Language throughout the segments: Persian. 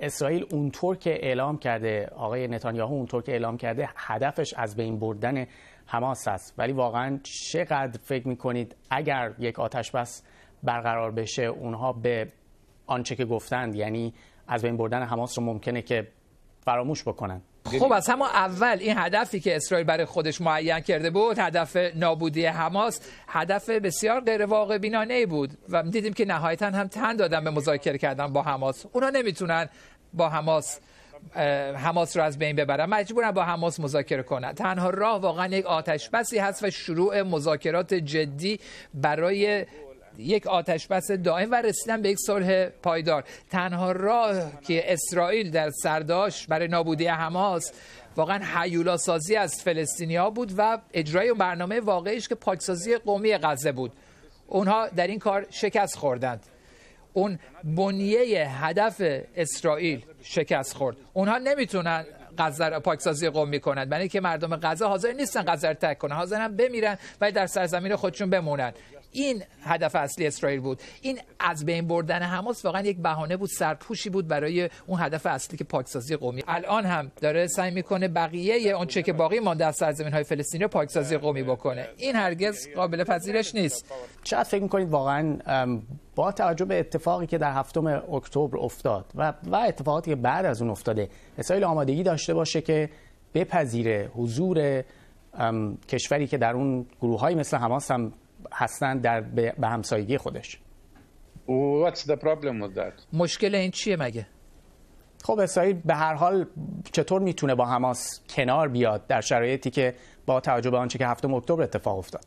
اسرائیل اونطور که اعلام کرده، آقای نتانیاهو اونطور که اعلام کرده هدفش از بین بردن حماس است، ولی واقعا چقدر فکر میکنید اگر یک آتش بس برقرار بشه اونها به آنچه که گفتند، یعنی از بین بردن حماس رو ممکنه که فراموش بکنن؟ خب از همون اول این هدفی که اسرائیل برای خودش معین کرده بود، هدف نابودی حماس، هدف بسیار غیر واقع بینانه‌ای بود و دیدیم که نهایتاً هم تن دادن به مذاکره کردن با حماس. اونا نمیتونن با حماس رو از بین ببرن، مجبورن با حماس مذاکره کنن. تنها راه واقعا یک آتش بسی هست و شروع مذاکرات جدی برای یک آتش بس دائم و رسیدن به یک صلح پایدار. تنها راه که اسرائیل در سر داشت برای نابودی حماس واقعا هیولا سازی از فلسطینی‌ها بود و اجرای برنامه واقعیش که پاکسازی قومی غزه بود. اونها در این کار شکست خوردند. اون بنیه هدف اسرائیل شکست خورد. اونها نمیتونن غزه را پاکسازی قومی کنند، برای اینکه مردم غزه حاضر نیستن غزه را ترک کنن، حاضرن بمیرن ولی در سرزمین خودشون بمونن. این هدف اصلی اسرائیل بود. این از بین بردن حماس واقعا یک بهانه بود، سرپوشی بود برای اون هدف اصلی که پاکسازی قومی. الان هم داره سعی میکنه بقیه اون چه که باقی مانده از سرزمین‌های فلسطینی رو پاکسازی قومی بکنه. این هرگز قابل پذیرش نیست. چقدر فکر میکنید واقعا با توجه به اتفاقی که در 7 اکتبر افتاد و اتفاقاتی که بعد از اون افتاده، اسرائیل آمادگی داشته باشه که بپذیره حضور کشوری که در اون گروه‌های مثل حماس هم هستن به همسایگی خودش؟ What's the problem with that? مشکل این چیه مگه؟ خب اسرائیل به هر حال چطور میتونه با حماس کنار بیاد در شرایطی که با توجه به آنچه که 7 اکتبر اتفاق افتاد؟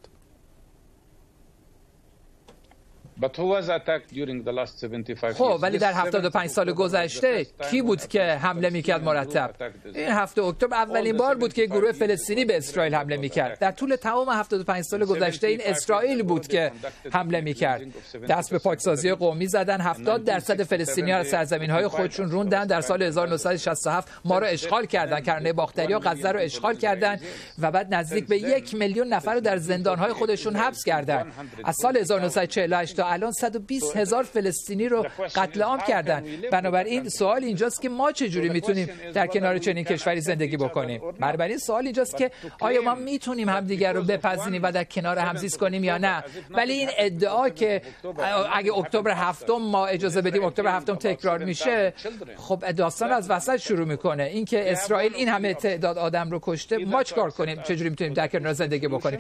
خب ولی در 75 سال گذشته کی بود که حمله میکرد مرتب؟ این 7 اکتبر اولین بار بود که گروه فلسطینی به اسرائیل حمله میکرد. در طول تمام 75 سال گذشته این اسرائیل بود که حمله میکرد. دست به پاکسازی قومی زدن. 70% فلسطینی‌ها از سرزمین‌های خودشون روندن. در سال 1967 ما رو اشغال کردن، کرانه باختریا غزه رو اشغال کردن و بعد نزدیک به 1 میلیون نفر رو در زندان‌های خودشون حبس کردن. از سال 1948 تا الان 120,000 فلسطینی رو قتل عام کردن. بنابراین سوال اینجاست که ما چجوری میتونیم در کنار چنین کشوری زندگی بکنیم؟ بنابراین سوال اینجاست که آیا ما میتونیم همدیگر رو بپذیریم و در کنار هم زیست کنیم یا نه؟ ولی این ادعا که اگه اکتبر 7 ما اجازه بدیم اکتبر 7 تکرار میشه، خب داستان از وسط شروع میکنه. اینکه اسرائیل این همه تعداد آدم رو کشته، ما چیکار کنیم؟ چجوری میتونیم در کنار زندگی بکنیم؟